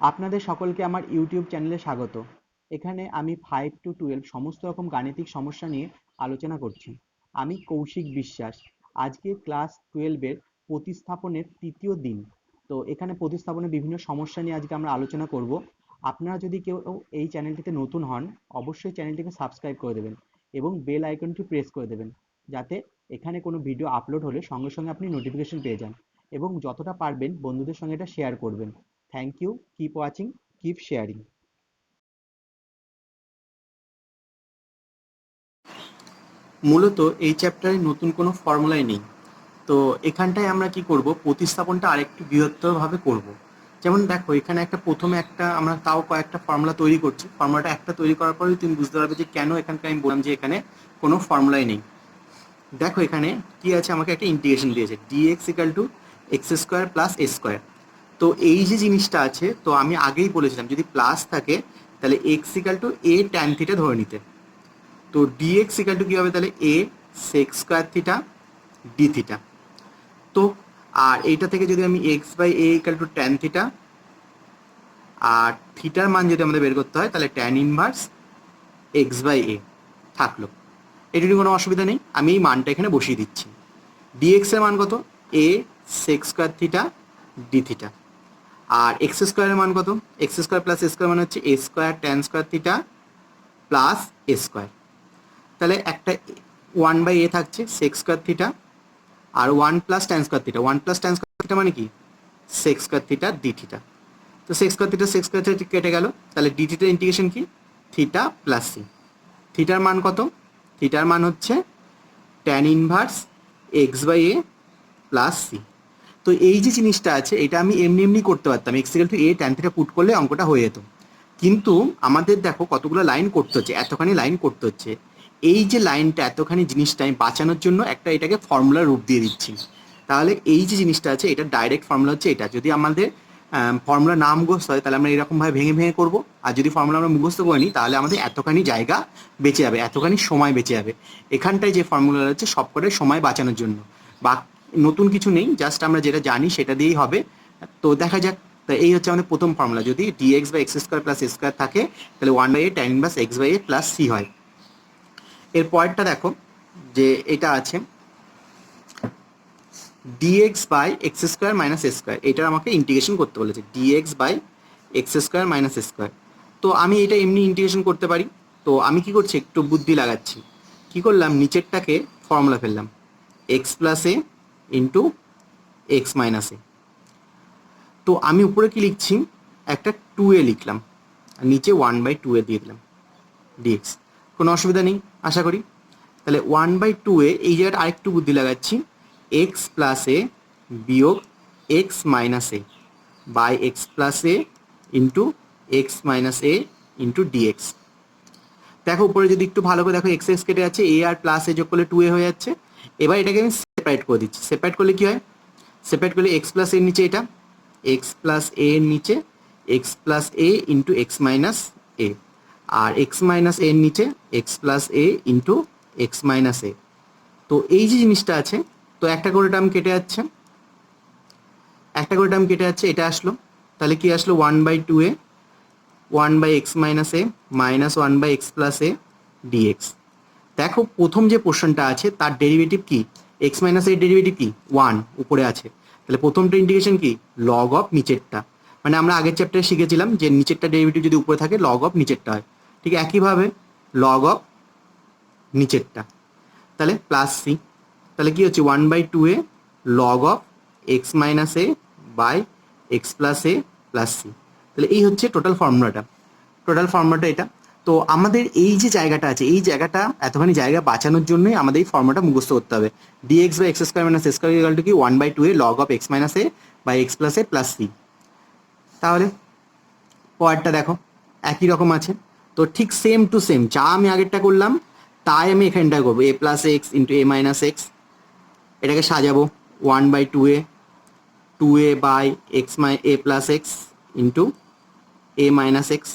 আপনাদের সকলকে আমার ইউটিউব চ্যানেলে স্বাগত। এখানে আমি 5 to 12 সমস্ত রকম গাণিতিক সমস্যা নিয়ে আলোচনা করছি। আমি কৌশিক বিশ্বাস। আজকে ক্লাস 12 এর প্রতিস্থাপনের তৃতীয় দিন। তো এখানে প্রতিস্থাপনের বিভিন্ন সমস্যা নিয়ে আজকে আমরা আলোচনা করব। আপনারা যদি কেউ এই চ্যানেলটিতে নতুন হন, অবশ্যই চ্যানেলটিকে সাবস্ক্রাইব করে দেবেন এবং বেল আইকনটি প্রেস করে দেবেন, যাতে এখানে কোনো ভিডিও আপলোড হলে সঙ্গে সঙ্গে আপনি নোটিফিকেশন পেয়ে যান এবং যতটা পারবেন বন্ধুদের সঙ্গে এটা শেয়ার করবেন। Thank you. Keep watching. Keep sharing. মূলত এই চ্যাপ্টারে নতুন কোনো ফর্মুলাই নেই। তো এখানটায় আমরা কি করব, প্রতিস্থাপনটা আরেকটু বৃহত্তরভাবে করব। যেমন দেখো, এখানে প্রথমে আমরা তাও কয়েকটা ফর্মুলা তৈরি করছি। ফর্মুলাটা একটা তৈরি করার পরেই তুমি বুঝতে পারবে যে কেন এখানকার আমি বললাম যে এখানে কোনো ফর্মুলাই নেই। দেখো এখানে কি আছে, আমাকে একটা ইন্টিগ্রেশন দিয়েছে dx equal to x square plus a square. তো এই যে জিনিসটা আছে, তো আমি আগেই বলেছিলাম যদি প্লাস থাকে তাহলে x equal to a tan theta ধরে নিতে। তো ডিএক্স ইকাল টু কী হবে তাহলে a sec square theta d theta. তো আর এইটা থেকে যদি আমি x by a equal to tan theta, আর থিটার মান যদি আমাদের বের করতে হয় তাহলে tan inverse x by a থাকলো। এটির কোনো অসুবিধা নেই, আমি এই মানটা এখানে বসিয়ে দিচ্ছি। ডিএক্স এর মান কত, a sec square theta d theta. আর এক্স স্কোয়ারের মান কত, x square plus a square মানে হচ্ছে a square tan square theta plus a square. তাহলে একটা 1/a থাকছে সেক স্কোয়ার থিটা, আর 1 plus tan square theta. 1 plus tan square theta মানে কি, sec square theta d theta. তো সেক স্কোয়ার থিটা কেটে গেল, তাহলে ডি থিটার ইন্টিগ্রেশন কি, থিটা প্লাস সি। থিটার মান কত, থিটার মান হচ্ছে tan inverse x by a plus c. তো এই যে জিনিসটা আছে, এটা আমি এমনি এমনি করতে পারতাম, x equal to a tan theta put করলে অঙ্কটা হয়ে যেত। কিন্তু আমাদের দেখো কতগুলো লাইন করতে হচ্ছে, এতখানি লাইন করতে হচ্ছে। এই যে লাইনটা, এতখানি জিনিসটা আমি বাঁচানোর জন্য এটাকে ফর্মুলার রূপ দিয়ে দিচ্ছি। তাহলে এই যে জিনিসটা আছে, এটা ডাইরেক্ট ফর্মুলা হচ্ছে এটা। যদি আমাদের ফর্মুলা না মুখস্থ হয় তাহলে আমরা এরকমভাবে ভেঙে ভেঙে করবো, আর যদি ফর্মুলা আমরা মুখস্থ করে নিই তাহলে আমাদের এতখানি জায়গা বেঁচে যাবে, এতখানি সময় বেঁচে যাবে। এখানটায় যে ফর্মুলা আছে সবকটাই সময় বাঁচানোর জন্য, বা নতুন কিছু নেই, জাস্ট আমরা যেটা জানি সেটা দিয়েই হবে। তো দেখা যাক। তো এই হচ্ছে আমাদের প্রথম ফর্মুলা, যদি dx by x square plus a square থাকে তাহলে 1/a tan inverse x by a plus c হয়। এর পরেরটা দেখো, যে এটা আছে dx by x square minus a square, এটার আমাকে ইন্টিগ্রেশন করতে বলেছে, dx by x square minus a square. তো আমি এটা এমনি ইন্টিগ্রেশন করতে পারি। তো আমি কি করছি, একটু বুদ্ধি লাগাচ্ছি। কি করলাম, নিচেরটাকে ফর্মুলা ফেললাম, x plus a into x minus এ। তো আমি উপরে কি লিখছি, একটা 2a লিখলাম, আর নিচে 1/2a দিয়ে দিলাম ডিএক্স। কোনো অসুবিধা নেই আশা করি। তাহলে 1/2a, এই জায়গাটা আরেকটু বুদ্ধি লাগাচ্ছি, এক্স প্লাস এ বিয়োগ x minus a by x plus a into x minus a into dx. দেখো উপরে যদি একটু ভালো করে দেখো, এক্স এক্স কেটে যাচ্ছে, এ আর প্লাস এ যোগ করলে 2a হয়ে যাচ্ছে। এবার এটাকে আমি সেপারেট করে দিচ্ছি। সেপারেট করলে কি হয়, সেপারেট করলে এক্স প্লাস এর নিচে এটা, এক্স প্লাস এ এর নিচে x plus a into x minus A, R x minus এর নিচে x plus a into x minus এ। তো এই যে জিনিসটা আছে, তো একটা করে টার্ম কেটে যাচ্ছে, একটা করে টার্ম কেটে যাচ্ছে, এটা আসলো। তাহলে কি আসলো, 1/2a 1/x মাইনাস এ মাইনাস 1/x প্লাস এ ডিএক্স। দেখো প্রথম যে পোর্শনটা আছে তার ডেরিভেটিভ কি, এক্স মাইনাস এর ডেরিভেটিভ কি 1 উপরে আছে। তাহলে প্রথমটা ইন্টিগ্রেশন কি, লগ অফ নিচেরটা। মানে আমরা আগের চ্যাপ্টারে শিখেছিলাম যে নিচেরটা ডেরিভেটিভ যদি উপরে থাকে লগ অফ নিচেরটা হয়, ঠিক একইভাবে লগ অফ নিচেরটা। তাহলে প্লাস সি। তাহলে কি হচ্ছে, 1/2a log of x minus a by x plus a plus c. তাহলে এই হচ্ছে টোটাল ফর্মুলাটা এটা। তো আমাদের এই যে জায়গাটা আছে, এই জায়গাটা এতখানি জায়গা বাঁচানোর জন্যই আমাদের এই ফর্মুলাটা মুখস্থ করতে হবে। Dx by x square minus a square equal to কি, 1/2a log of x minus a by x plus a plus c. তাহলে পরেরটা দেখো একই রকম আছে। তো ঠিক সেম টু সেম যা আমি আগেরটা করলাম তাই আমি এখানটা করবো, a plus x into a minus x. এটাকে সাজাবো 1/2a 2a by x a plus x into a minus x.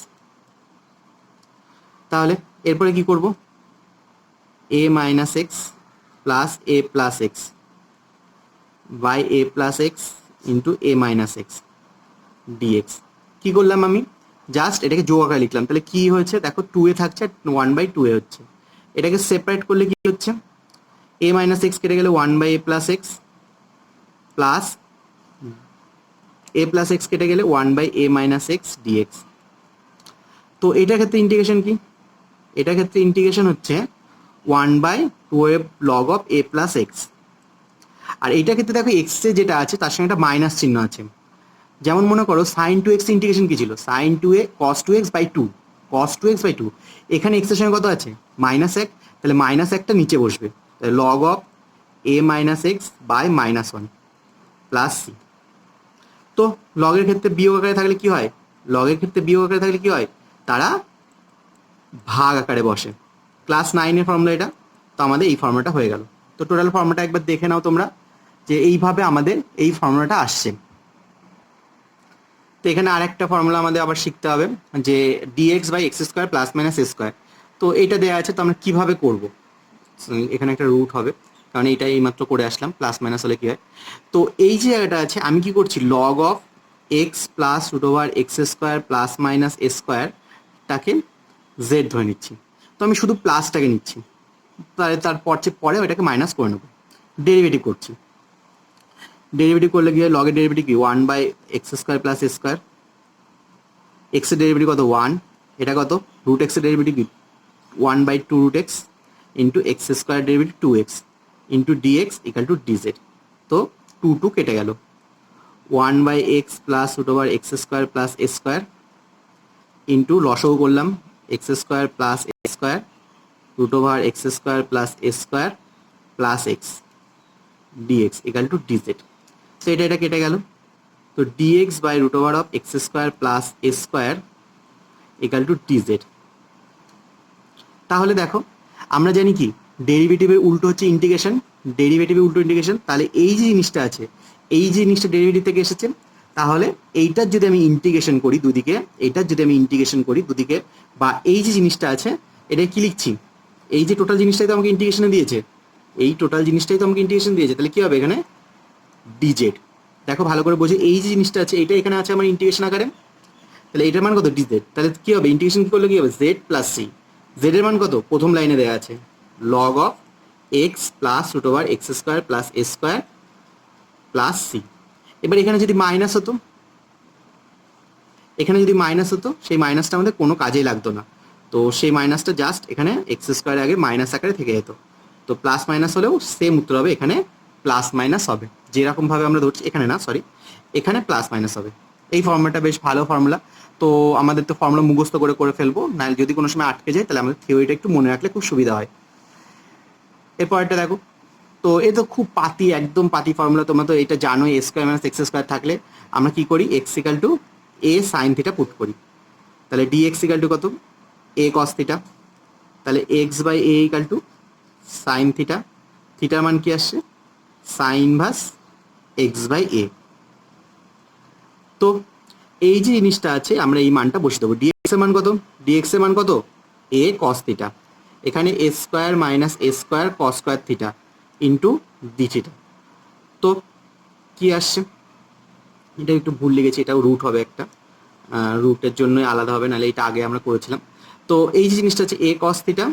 তাহলে এরপরে কি করব, a minus x plus a plus x by a plus x into a minus x dx. কি করলাম আমি, just এটাকে যোগ আকারে লিখলাম, তাহলে কি হয়েছে দেখো, 2a থাকছে, 1/2a হচ্ছে। এটাকে সেপারেট করলে কি হচ্ছে, a মাইনাস এক্স কেটে গেলে 1/a plus x, plus a plus x কেটে গেলে 1/a মাইনাস এক্স ডিএক্স। তো এটার ক্ষেত্রে ইন্টিগ্রেশন কি, এটার ক্ষেত্রে ইন্টিগ্রেশন হচ্ছে 1/2 log of a plus x. আর এইটার ক্ষেত্রে দেখো এক্স এ যেটা আছে তার সঙ্গে একটা মাইনাস চিহ্ন আছে। যেমন মনে করো সাইন টু এক্স ইন্টিগ্রেশন কি ছিল, sine two a cos two x by two, cos two x by two. এখানে এক্স এর সঙ্গে কত আছে, মাইনাস এক, তাহলে মাইনাস একটা নিচে বসবে, তাহলে log of a minus x by -1 plus c. তো লগের ক্ষেত্রে বিয়োগ আকারে থাকলে কি হয়, লগের ক্ষেত্রে বিয়োগ আকারে থাকলে কি হয়, তারা ভাগ আকারে বসে। ক্লাস 9-এর ফর্মুলা এটা, তো আমাদের এই ফর্মুলাটা হয়ে গেল। তো টোটাল ফর্মুলাটা একবার দেখে নাও তোমরা, যে এইভাবে আমাদের এই ফর্মুলাটা আসছে। তো এখানে আরেকটা ফর্মুলা আমাদের আবার শিখতে হবে, যে dx by x square plus minus a square. তো এইটা দেওয়া আছে, তো আমরা কীভাবে করবো, এখানে একটা রুট হবে, কারণ এইটা এইমাত্র করে আসলাম, প্লাস মাইনাস হলে কী হয়। তো এই যে জায়গাটা আছে, আমি কি করছি, log of x plus root over x square plus minus a স্কোয়ারটাকে জেড ধরে নিচ্ছি। তো আমি শুধু প্লাসটাকে নিচ্ছি, পরে ওইটাকে মাইনাস করে নেবো, ডেরিভেটিভ করছি। ডেরিভেটিভ করলে গিয়ে লগের ডেরিভেটিভ কি, 1/x² plus a square, x এর ডেরিভেটিভ কত 1, এটা কত রুট এক্স এর ডেরিভেটিভ কি 1/2 root x into x square derivative 2x into dx equal to dz. তো 2 কেটে গেল, 1/x plus root over x square plus a square into লসও করলাম x square plus a square root over x square plus a square plus x dx equal to dz. তো এটা কেটে গেল, তো dx by root over of x square plus a square equal to dz. তাহলে দেখো আমরা জানি কি, ডেরিভেটিভের উল্টো হচ্ছে ইন্টিগ্রেশন, ডেরিভেটিভের উল্টো ইন্টিগ্রেশন। তাহলে এই যে জিনিসটা আছে, এই যে জিনিসটা ডেরিভেটিভ থেকে এসেছে, তাহলে এইটার যদি আমি ইন্টিগ্রেশন করি দুদিকে, এইটার যদি আমি ইন্টিগ্রেশন করি দুদিকে, বা এই যে জিনিসটা আছে এটা কি লিখছি, এই যে টোটাল জিনিসটাই তো আমাকে ইন্টিগ্রেশনে দিয়েছে, এই টোটাল জিনিসটাই তো আমাকে ইন্টিগ্রেশন দিয়েছে, তাহলে কি হবে এখানে ডিজেড। দেখো ভালো করে বোঝো, এই যে জিনিসটা আছে এইটা এখানে আছে আমার ইন্টিগ্রেশন আকারে, তাহলে এটার মান কত ডিজেড, তাহলে কি হবে ইন্টিগ্রেশন করলে কি হবে জেড প্লাস সি। জেড এর মান কত, প্রথম লাইনে দেওয়া আছে log of x plus root over x square plus a square plus c. এবার এখানে যদি মাইনাস হতো, এখানে যদি মাইনাস হতো, সেই মাইনাসটা আমাদের কোনো কাজেই লাগতো না, তো সেই মাইনাসটা জাস্ট এখানে এক্স স্কোয়ার আগে মাইনাস আকারে থেকে যেত। তো প্লাস মাইনাস হলেও সেম উত্তর হবে, এখানে প্লাস মাইনাস হবে, যেরকমভাবে আমরা ধরছি, এখানে না সরি, এখানে প্লাস মাইনাস হবে। এই ফর্মুলাটা বেশ ভালো ফর্মুলা, তো আমাদের তো ফর্মুলা মুখস্থ করে ফেলবো, নাহলে যদি কোনো সময় আটকে যায় তাহলে আমাদের থিওরিটা একটু মনে রাখলে খুব সুবিধা হয়। এরপরটা দেখো, তো এ তো খুব পাতি, একদম পাতি ফর্মুলা, তোমরা তো এটা জানোই, a square minus x square থাকলে আমরা কি করি, x equal to a sine theta put করি, তাহলে ডিএক্স ইকাল টু কত এ কস থিটা, তাহলে x by a equal to sine theta, থিটার মান কি আসছে সাইন ভাস এক্স বাই এ। তো এই যে জিনিসটা আছে আমরা এই মানটা বসে দেবো, ডিএক্স এর মান কত, ডিএক্স এর মান কত এ কস থিটা, এখানে a square minus a square cos square theta into d theta. তো কি আসছে, এটা একটু ভুল লিখেছি, এটাও রুট হবে একটা, রুটের জন্যই আলাদা হবে, নাহলে এটা আগে আমরা করেছিলাম। তো এই যে জিনিসটা হচ্ছে a cos theta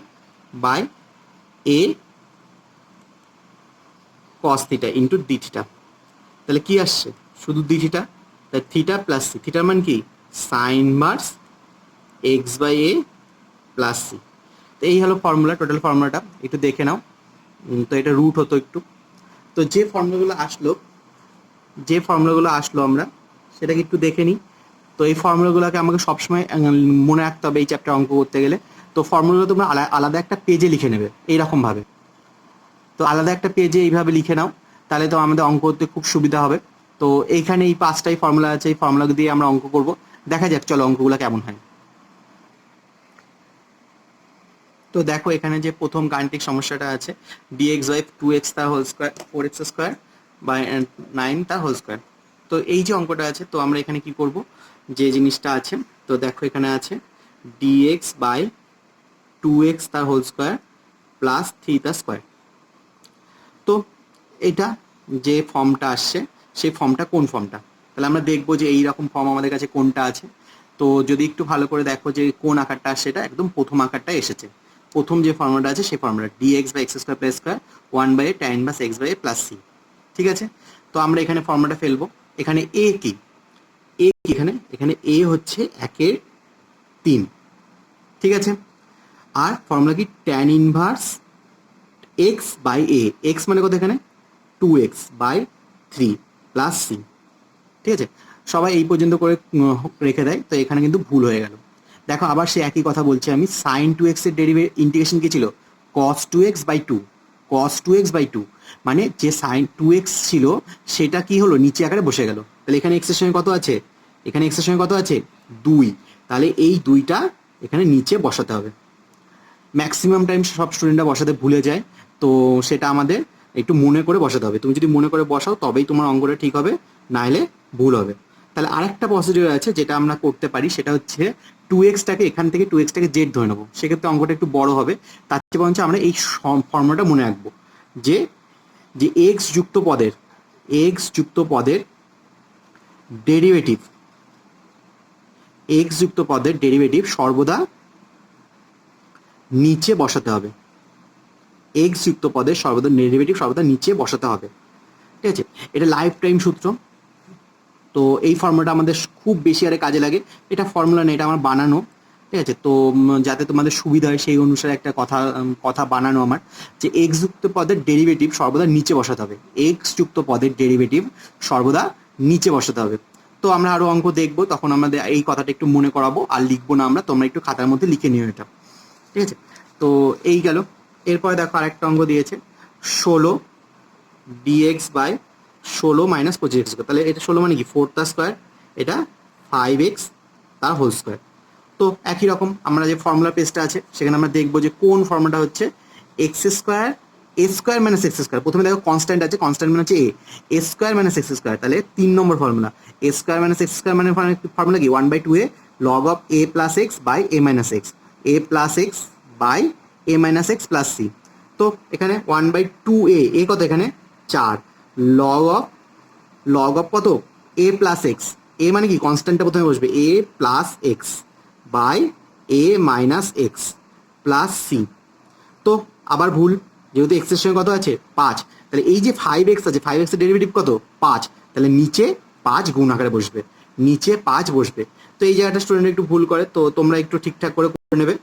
by a cos theta into d theta, তাহলে কি আসছে শুধু ডি থিটা, তাহলে থিটা প্লাস সি, থিটার মান কি sine inverse x by a plus c. তো এই হলো ফর্মুলা, টোটাল ফর্মুলাটা একটু দেখে নাও। তো এটা রুট হতো একটু, তো যে ফর্মুলাগুলো আসলো আমরা সেটাকে একটু দেখে নিই। তো এই ফর্মুলাগুলোকে আমাকে সবসময় মনে রাখতে হবে এই চ্যাপ্টার অঙ্ক করতে গেলে। তো ফর্মুলাগুলো তোমরা আলাদা একটা পেজে লিখে নেবে এইরকমভাবে, তো আলাদা একটা পেজে এইভাবে লিখে নাও, তাহলে তো আমাদের অঙ্ক করতে খুব সুবিধা হবে। তো এইখানে এই 5টাই ফর্মুলা আছে, এই ফর্মুলাগুলো দিয়ে আমরা অঙ্ক করব, দেখা যাক চলো অঙ্কগুলো কেমন হয়। তো দেখো এখানে যে প্রথম গাণিতিক সমস্যাটা আছে, ডিএক্স বাই 2x তার whole square 4x square by 9 তার হোল স্কোয়ার। তো এই যে অঙ্কটা আছে, তো আমরা এখানে কি করব, যে জিনিসটা আছে, তো দেখো এখানে আছে ডিএক্স বাই 2x তার হোল স্কোয়ার প্লাস 3 তার স্কোয়ার। তো এটা যে ফর্মটা আসছে সেই ফর্মটা কোন ফর্মটা, তাহলে আমরা দেখবো যে এইরকম ফর্ম আমাদের কাছে কোনটা আছে। তো যদি একটু ভালো করে দেখো যে কোন আকারটা আসছে, এটা একদম প্রথম আকারটা এসেছে। প্রথম যে ফর্মুলাটা আছে সেই formula dx by x square plus square 1/a tan inverse x by a plus c. ঠিক আছে, তো আমরা এখানে ফর্মুলাটা ফেলবো। এখানে এ কি, এ কি এখানে এ হচ্ছে 1/3। ঠিক আছে, আর ফর্মুলা কি tan inverse x by a, x মানে কত এখানে 2x/3 প্লাস সি। ঠিক আছে, সবাই এই পর্যন্ত করে রেখে দেয়, তো এখানে কিন্তু ভুল হয়ে গেল। দেখো আবার সে একই কথা বলছি আমি, সাইন 2x এর ইন্টিগ্রেশন কি ছিল, cos 2x/2, cos 2x/2, মানে যে সাইন 2x ছিল সেটা কি হলো নিচে আকারে বসে গেল। তাহলে এখানে x এর সঙ্গে কত আছে, এখানে x এর সঙ্গে কত আছে 2, তাহলে এই 2টা এখানে নিচে বসাতে হবে। ম্যাক্সিমাম টাইম সব স্টুডেন্টরা বসাতে ভুলে যায়, তো সেটা আমাদের একটু মনে করে বসাতে হবে। তুমি যদি মনে করে বসাও তবেই তোমার অঙ্কটা ঠিক হবে, নাহলে ভুল হবে। তাহলে আরেকটা প্রসিডিউর আছে যেটা আমরা করতে পারি, সেটা হচ্ছে 2x-টাকে এখান থেকে 2x-টাকে জেড ধরে নেবো, সেক্ষেত্রে অঙ্কটা একটু বড় হবে। তার চেয়ে বরঞ্চ আমরা এই ফর্মুলাটা মনে রাখবো যে যে এক্স যুক্ত পদের ডেরিভেটিভ, এক্স যুক্ত পদের ডেরিভেটিভ সর্বদা নিচে বসাতে হবে। এক্স যুক্ত পদের সর্বদা ডেরিভেটিভ সর্বদা নিচে বসাতে হবে। ঠিক আছে, এটা লাইফ টাইম সূত্র। তো এই ফর্মুলাটা আমাদের খুব বেশি আরে কাজে লাগে। এটা ফর্মুলা নেই, এটা আমার বানানো। ঠিক আছে, তো যাতে তোমাদের সুবিধা হয় সেই অনুসারে একটা কথা বানানো আমার, যে এক্স যুক্ত পদের ডেরিভেটিভ সর্বদা নিচে বসাতে হবে। এক্স যুক্ত পদের ডেরিভেটিভ সর্বদা নিচে বসাতে হবে। তো আমরা আরো অঙ্ক দেখবো, তখন আমাদের এই কথাটা একটু মনে করাবো, আর লিখবো না আমরা, তোমরা একটু খাতার মধ্যে লিখে নিও এটা। ঠিক আছে, তো এই গেল। এরপরে দেখো আরেকটা অঙ্ক দিয়েছে 16 dx by 16 minus 25x square. তাহলে এটা 16 মানে কি 4 তার স্কোয়ার, এটা 5x তার হোল স্কোয়ার। তো একই রকম আমরা যে ফর্মুলা পেজটা আছে সেখানে আমরা দেখবো যে কোন ফর্মুলাটা হচ্ছে x square a square minus x square. প্রথমে দেখো কনস্ট্যান্ট আছে, কনস্ট্যান্ট মানে হচ্ছে a square minus x square. তাহলে 3 নম্বর formula a square minus x square মানে ফর্মুলা কি 1/2a log of a plus x by a minus x, a plus x by a minus x plus c. তো এখানে 1/2a, a কত এখানে 4, log of কত a plus x, a মানে কি কনস্ট্যান্টটা প্রথমে বসবে a plus x by a minus x plus c. তো আবার ভুল, যেহেতু এক্স এর সঙ্গে কত আছে 5, তাহলে এই যে 5x আছে 5x এর ডেরিভেটিভ কত 5, তাহলে নিচে 5 গুণ আকারে বসবে, নিচে 5 বসবে। তো এই জায়গাটা স্টুডেন্ট একটু ভুল করে, তো তোমরা একটু ঠিকঠাক করে নেবে,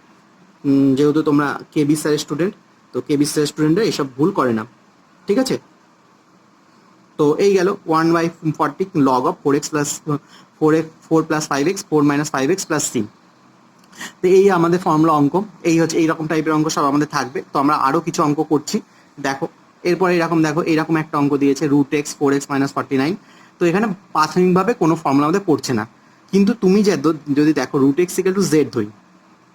যেহেতু তোমরা কেবি স্যারের স্টুডেন্ট, তো কেবি স্যারের স্টুডেন্টরা এইসব ভুল করে না। ঠিক আছে, তো এই গেল 1/40 log of 4x plus 4 plus 5x 4 minus 5x plus c. তো এই আমাদের ফর্মুলা অঙ্ক, এই হচ্ছে এইরকম টাইপের অঙ্ক সব আমাদের থাকবে। তো আমরা আরও কিছু অঙ্ক করছি, দেখো এরপর এরকম দেখো এইরকম একটা অঙ্ক দিয়েছে √x 4x মাইনাস 49। তো এখানে প্রাথমিকভাবে কোনো ফর্মুলা আমাদের পড়ছে না, কিন্তু তুমি যদি দেখো √x ইকুয়াল টু জেড ধরি,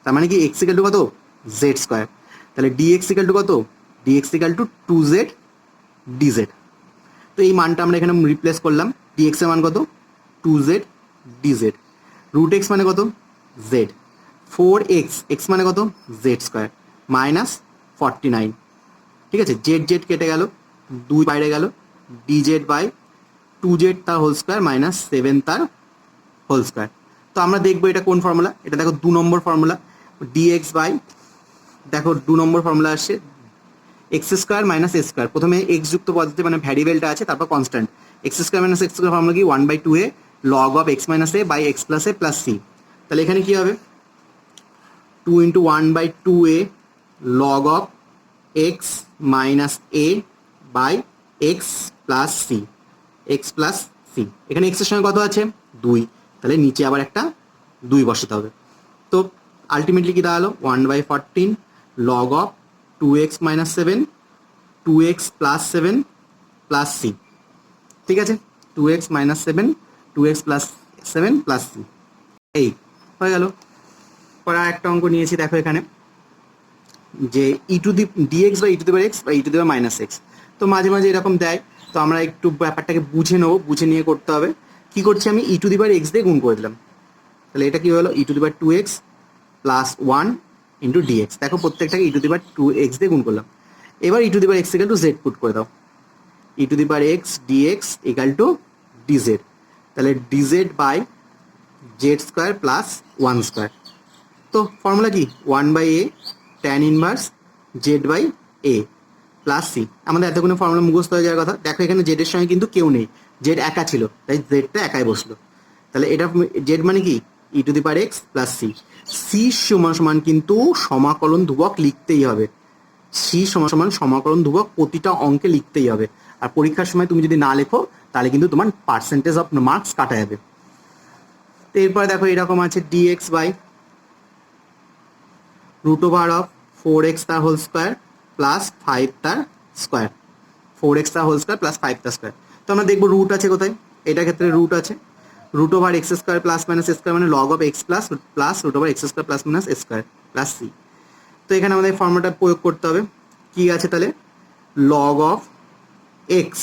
তার মানে কি x ইকুয়াল টু কত জেড স্কোয়ার, তাহলে dx ইকুয়াল টু কত dx equal to 2z dz। তো এই মানটা আমরা এখানে রিপ্লেস করলাম, dx এর মান কত 2z dz, √x মানে কত z, 4x x মানে কত জেড স্কোয়ার মাইনাস 49। ঠিক আছে, জেড জেড কেটে গেল, 2 বাইরে গেল, ডিজেড বাই 2z তার হোল স্কোয়ার মাইনাস 7 তার হোল স্কোয়ার। তো আমরা দেখবো এটা কোন ফর্মুলা, এটা দেখো 2 নম্বর ফর্মুলা, dx বাই দেখো 2 নম্বর ফর্মুলা আসছে x square minus a square. প্রথমে এক্স যুক্ত পদ্ধতি মানে ভ্যারিয়েবলটা আছে, তারপর constant x square minus x square formula কি 1/2a log of x minus a by x plus a plus c. তাহলে এখানে কি হবে 2 × 1/2a log of x minus a by x plus c, x plus c. এখানে x এর সঙ্গে কত আছে 2, তাহলে নিচে আবার একটা 2 বসাতে হবে। তো আলটিমেটলি কি দাঁড়ালো 1/14 log of 2x minus 7 2x plus 7 plus c. ঠিক আছে, 2x minus 7 2x plus 7 plus C, এই হয়ে গেল। পরে একটা অঙ্ক নিয়েছি দেখো এখানে যে ই টু দি ডিএক্স বা e to the power x বা e to the power minus x. তো মাঝে মাঝে এরকম দেয়, তো আমরা একটু ব্যাপারটাকে বুঝে নেবো, বুঝে নিয়ে করতে হবে। কি করছি আমি ই টু দি পাওয়ার এক্স দিয়ে গুণ করে দিলাম, তাহলে এটা কি হলো e to the power 2x plus 1 into dx. দেখো প্রত্যেকটাকে ই টু দি পাওয়ার 2x দিয়ে গুণ করলাম। এবার e to the power x equal to z put করে দাও, e to the power x dx equal to dz. তাহলে dz by z square plus one square. তো ফর্মুলা কি, one by a tan inverse z by a plus c. আমাদের এতক্ষণে formula মুখস্থ হয়ে যাওয়ার কথা। দেখো এখানে জেডের সঙ্গে কিন্তু কেউ নেই, জেড একা ছিল, তাই জেডটা একাই বসলো। তাহলে এটা জেড মানে কি, e to the power x plus c. C সমান সমান কিন্তু সমাকলন ধ্রুবক লিখতেই হবে। সি সমান সমান সমাকলন ধ্রুবক প্রতিটা অঙ্কে লিখতেই হবে। আর পরীক্ষার সময় তুমি যদি না লেখো তাহলে কিন্তু তোমার পার্সেন্টেজ অফ মার্কস কাটা যাবে। তো এরপরে দেখো এরকম আছে dx by root over of 4x তার হোল স্কোয়ার প্লাস 5 তার স্কোয়ার, 4x তার হোল স্কোয়ার প্লাস 5 তার স্কোয়ার। তো আমরা দেখবো রুট আছে কোথায়, এটার ক্ষেত্রে রুট আছে, root over x square plus minus square মানে log of x plus root over x square plus minus square plus c. তো এখানে আমাদের ফর্মুলাটা প্রয়োগ করতে হবে। কি আছে তাহলে, log of x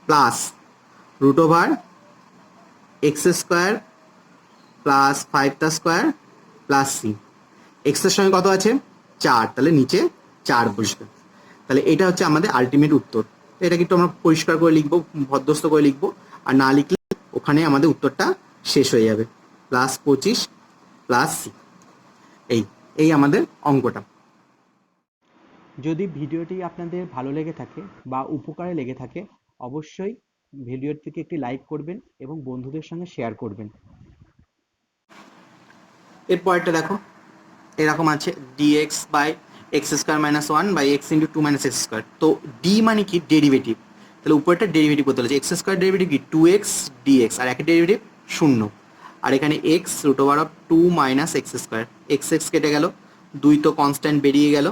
plus root over x square plus 5 তার স্কোয়ার প্লাস সি। এক্সের সঙ্গে কত আছে, 4, তাহলে নিচে 4 বসবে। তাহলে এটা হচ্ছে আমাদের আলটিমেট উত্তর। এটাকে একটু আমরা পরিষ্কার করে লিখবো, ভদ্রস্থ করে লিখবো, আর না লিখলে ওখানে আমাদের উত্তরটা শেষ হয়ে যাবে। প্লাস 25 প্লাস সি, এই আমাদের অঙ্কটা। যদি ভিডিওটি আপনাদের ভালো লেগে থাকে বা উপকারে লেগে থাকে, অবশ্যই ভিডিওটিকে একটি লাইক করবেন এবং বন্ধুদের সঙ্গে শেয়ার করবেন। এর পরেরটা দেখো এরকম আছে dx by x square minus one by x into two minus x square. তো ডি মানে কি, ডেরিভেটিভ। তাহলে উপরেরটা ডেরিভেটিভ করতে হচ্ছে, এক্স স্কোয়ার ডেরিভেটিভ কি 2x ডিএক্স, আর একের ডেরিভেটিভ 0, আর এখানে x root over of 2 minus x square. X x কেটে গেল, 2 তো কনস্ট্যান্ট বেরিয়ে গেল।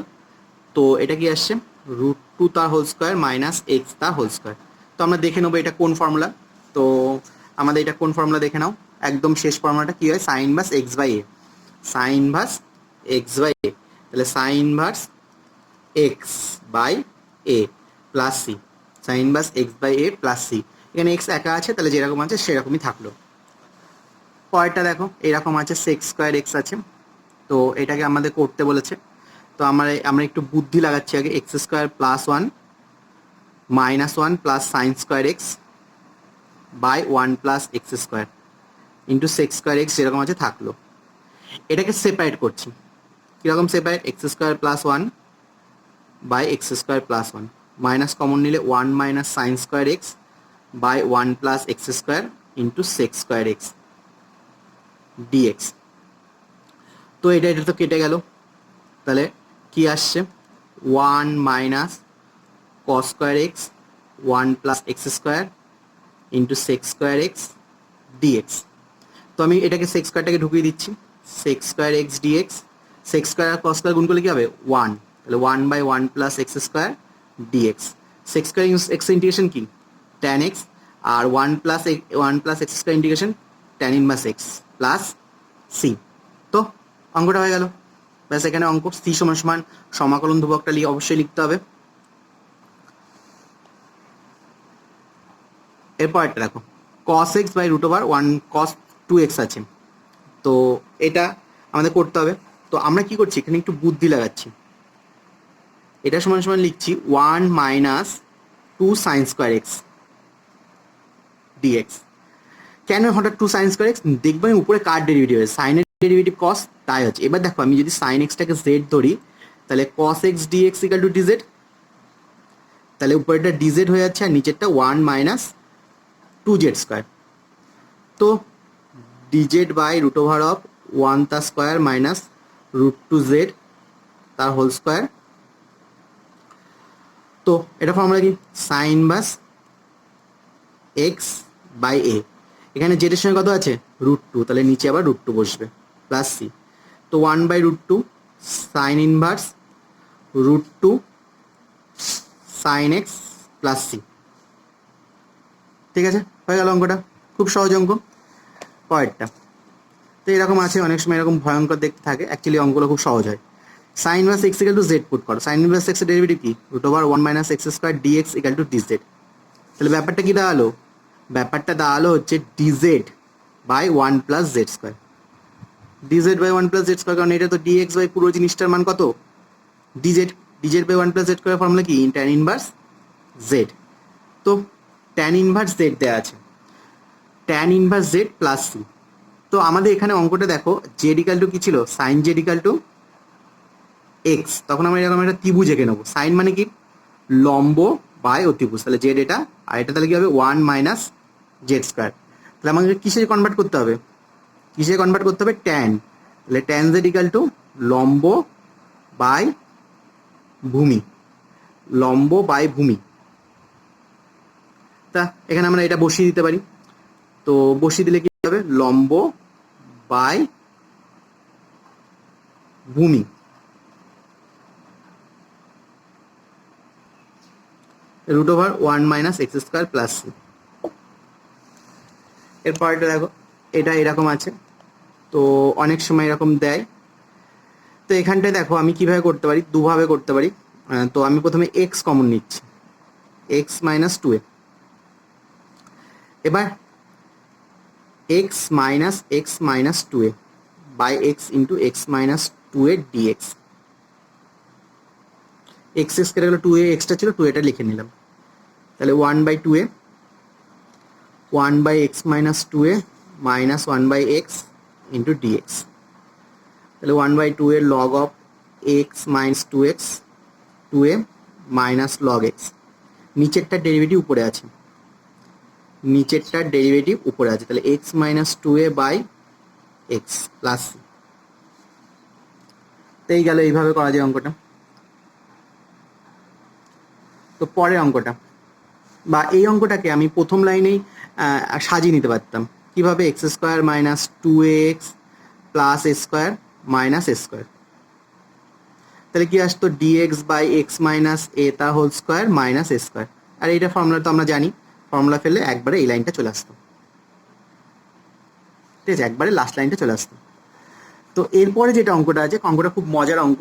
তো এটা কি আসছে, রুট 2 তার হোল স্কোয়ার মাইনাস এক্স তার হোল স্কোয়ার। তো আমরা দেখে নেবো এটা কোন ফর্মুলা। তো আমাদের এটা কোন ফর্মুলা দেখে নাও, একদম শেষ ফর্মুলাটা কি হয়, sine inverse x by a, sine inverse x by a. তাহলে sine inverse x by a plus c, sine inverse x by a plus c. এখানে এক্স একা আছে, তাহলে যেরকম আছে সেরকমই থাকলো। পরেরটা দেখো এরকম আছে সেক্স স্কোয়ার এক্স আছে। তো এটাকে আমাদের করতে বলেছে। তো আমরা একটু বুদ্ধি লাগাচ্ছি আগে, x square plus one minus one plus sine square x by one plus x square into sec square x যেরকম আছে থাকলো। এটাকে সেপারেট করছি, কীরকম separate, x square plus one by x square plus one, minus common নিলে one minus sine square x by one plus x square into sec square x dx. তো এটা তো কেটে গেল, তাহলে কি আসছে, one minus cos square x one plus x square into sec square x dx. তো আমি এটাকে সেক্স স্কোয়ারটাকে ঢুকিয়ে দিচ্ছি, sec square x dx, sec square আর কস স্কোয়ার গুণ করলে কি হবে, ওয়ান, তাহলে one by one plus x square dx. Sec square x integration কি, ট্যান এক্স, আর one plus x square integration tan inverse x plus c. তো অঙ্কটা হয়ে গেল, ব্যাস এখানে অঙ্ক। সি সমান সমান সমাকলন ধ্রুবকটা অবশ্যই লিখতে হবে। এরপর একটা দেখো cos x বাই root over one cos 2x আছে। তো এটা আমাদের করতে হবে। তো আমরা কি করছি, এখানে একটু বুদ্ধি লাগাচ্ছি। এটা সমান সমান লিখছি one minus two sine square x dx. কেন হঠাৎ টু সাইন স্কোয়ার এক্স, দেখবেন উপরে কার ডেরিভেটিভ আছে, সাইনের ডেরিভেটিভ কস, তাই হচ্ছে। এবার দেখো আমি যদি সাইন এক্সটাকে জেড ধরি, তাহলে cos x dx equal to dz, তাহলে উপরেরটা ডিজেড হয়ে যাচ্ছে আর নিচেরটা one minus two z square. তো dz by root over of one তার square minus root two z তার হোল স্কোয়ার। তো এটা ফর্মুলা কি, সাইন বাস এক্স বাই এ, এখানে জেডের সঙ্গে কত আছে, রুট টু, তাহলে নিচে আবার রুট টু বসবে প্লাস সি। তো one by root two sine inverse root two sine x plus c. ঠিক আছে, হয়ে গেল অঙ্কটা, খুব সহজ অঙ্ক। পরেরটা তো এরকম আছে, অনেক সময় এরকম ভয়ঙ্কর দেখতে থাকে, অ্যাকচুয়ালি অঙ্কগুলো খুব সহজ হয়। Sine inverse x equal to z put করো, সাইন ইনভার্স এক্সের ডেরিভেটিভ কি, root over one minus x square dx equal to dz. তাহলে ব্যাপারটা কি দাঁড়ালো, ব্যাপারটা দাঁড়ালো হচ্ছে dz by one plus z square, dz by one plus z square, কারণ এটা তো ডিএক্স বাই পুরো জিনিসটার মান কত, dz, dz by one plus z square formula কি, ট্যান ইনভার্স জেড। তো ট্যান ইনভার্স জেড দেওয়া আছে, tan inverse z plus c. তো আমাদের এখানে অঙ্কটা দেখো, জেড ইকাল টু কি ছিল, sine z equal to x. তখন আমরা এরকম একটা ত্রিভুজ এঁকে নেবো। সাইন মানে কি, লম্ব বাই অতিভুজ, তাহলে জেড এটা, আর এটা তাহলে কি হবে 1 মাইনাস জেড স্কোয়ার। তাহলে আমাকে কিসে কনভার্ট করতে হবে, কিসে কনভার্ট করতে হবে, ট্যান। তাহলে ট্যান জেড ইকাল টু লম্ব বাই ভূমি, লম্ব বাই ভূমি। তা এখানে আমরা এটা বসিয়ে দিতে পারি। তো বসিয়ে দিলে কি হবে, লম্ব বাই ভূমি, root over 1 minus x square plus c. এরপর এটা দেখো, এটা এরকম আছে, তো অনেক সময় এরকম দেয়। তো এখানটায় দেখো আমি কিভাবে করতে পারি, দুভাবে করতে পারি। তো আমি প্রথমে এক্স কমন নিচ্ছি, এক্স মাইনাস 2a। এবার x minus 2a by x into x minus 2a dx. X x কেটে গেল, 2a এক্সটা ছিল, 2a টা লিখে নিলাম। তাহলে 1 by 2a, 1 by x minus 2a minus 1 by x into dx. তাহলে 1 by 2a log of x minus 2x, 2a minus log x. নিচেরটার derivative উপরে আছে, নিচেরটার ডেরিভেটিভ উপরে আছে, তাহলে x minus 2a by x plus c. তো এই গেল, এইভাবে করা যায় অঙ্কটা। তো পরের অঙ্কটা, বা এই অঙ্কটাকে আমি প্রথম লাইনেই সাজিয়ে নিতে পারতাম। কিভাবে, x square minus 2x plus a square minus a square. তাহলে কি আসতো, dx by x minus a তার whole square minus a square. আর এইটা ফর্মুলা তো আমরা জানি, ফর্মুলা ফেললে একবারে এই লাইনটা চলে আসতো, ঠিক আছে, একবারে লাস্ট লাইনটা চলে আসতো। তো এরপরে যেটা অঙ্কটা আছে, অঙ্কটা খুব মজার অঙ্ক।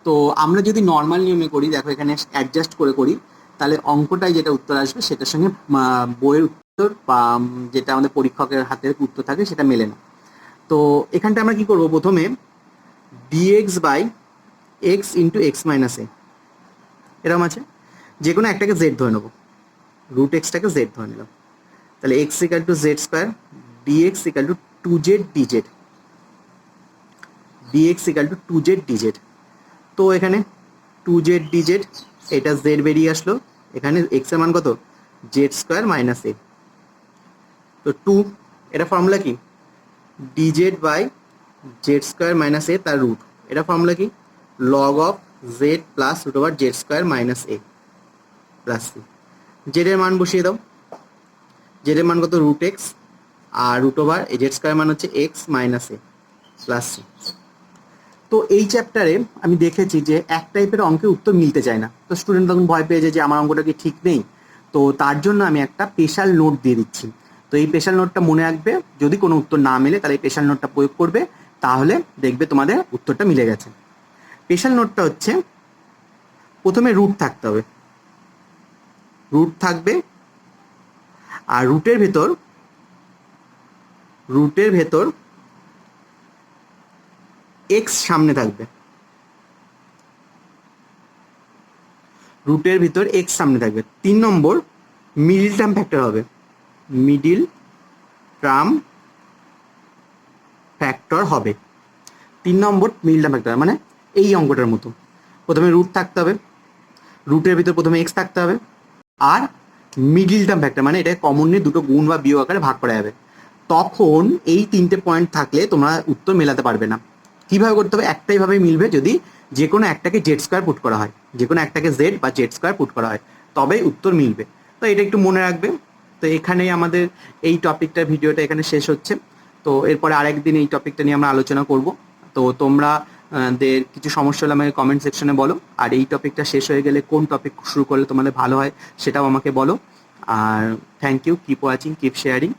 তো আমরা যদি নর্মাল নিয়মে করি, দেখো এখানে অ্যাডজাস্ট করে করি, তাহলে অঙ্কটায় যেটা উত্তর আসবে সেটার সঙ্গে বইয়ের উত্তর বা যেটা আমাদের পরীক্ষকের হাতের উত্তর থাকে সেটা মেলে না। তো এখানটা আমরা কি করব, প্রথমে dx by x into x minus a এরকম আছে, যে কোনো একটাকে জেড ধরে নেবো, রুট এক্সটাকে জেড ধরে নিলাম। তাহলে x equal to z square, dx equal to 2z dz, dx equal to 2z dz. তো এখানে 2z ডিজেড, এটা জেড বেরিয়ে আসলো, এখানে এক্স এর মান কত, জেড স্কোয়ার মাইনাস এ। তো 2, এটা ফর্মুলা কি, dz by z square minus a তার রুট, এটা ফর্মুলা কি, log of z plus root over z square minus a plus c. জেডের মান বসিয়ে দাও, জেডের মান কত, রুট এক্স, আর রুট ওভার জেড স্কোয়ার মান হচ্ছে x minus a plus c. তো এই চ্যাপ্টারে আমি দেখেছি যে এক টাইপের অঙ্কের উত্তর মিলতে চায় না, তো স্টুডেন্ট তখন ভয় পেয়ে যায় যে আমার অঙ্কটা কি ঠিক নেই। তো তার জন্য আমি একটা স্পেশাল নোট দিয়ে দিচ্ছি। তো এই স্পেশাল নোটটা মনে রাখবে, যদি কোনো উত্তর না মেলে তাহলে এই স্পেশাল নোটটা প্রয়োগ করবে, তাহলে দেখবে তোমাদের উত্তরটা মিলে গেছে। স্পেশাল নোটটা হচ্ছে, প্রথমে রুট থাকতে হবে, রুট থাকবে, আর রুটের ভেতর এক্স সামনে থাকবে, রুটের ভিতর এক্স সামনে থাকবে। 3 নম্বর মিডিল টার্ম ফ্যাক্টর হবে, মিডিল টার্ম ফ্যাক্টর হবে 3 নম্বর মিডিল টার্ম ফ্যাক্টর, মানে এই অঙ্কটার মতো। প্রথমে রুট থাকতে হবে, রুটের ভিতর প্রথমে এক্স থাকতে হবে, আর মিডিল টার্ম ফ্যাক্টর মানে এটা কমন নিয়ে দুটো গুণ বা বিয়োগ আকারে ভাগ করা যাবে। তখন এই 3টে পয়েন্ট থাকলে তোমরা উত্তর মেলাতে পারবে না। কিভাবে করতে হবে, একটাই ভাবে মিলবে, যদি যে কোনো একটাকে জেড স্কোয়ার পুট করা হয়, যে কোনো একটাকে জেড বা জেড স্কোয়ার পুট করা হয়, তবেই উত্তর মিলবে। তো এটা একটু মনে রাখবে। তো এখানেই আমাদের এই টপিকটার ভিডিওটা এখানে শেষ হচ্ছে। তো এরপরে আরেকদিন এই টপিকটা নিয়ে আমরা আলোচনা করব। তো তোমরা দের কিছু সমস্যা হলে আমাকে কমেন্ট সেকশনে বলো, আর এই টপিকটা শেষ হয়ে গেলে কোন টপিক শুরু করলে তোমাদের ভালো হয় সেটাও আমাকে বলো। আর thank you, keep watching, keep sharing.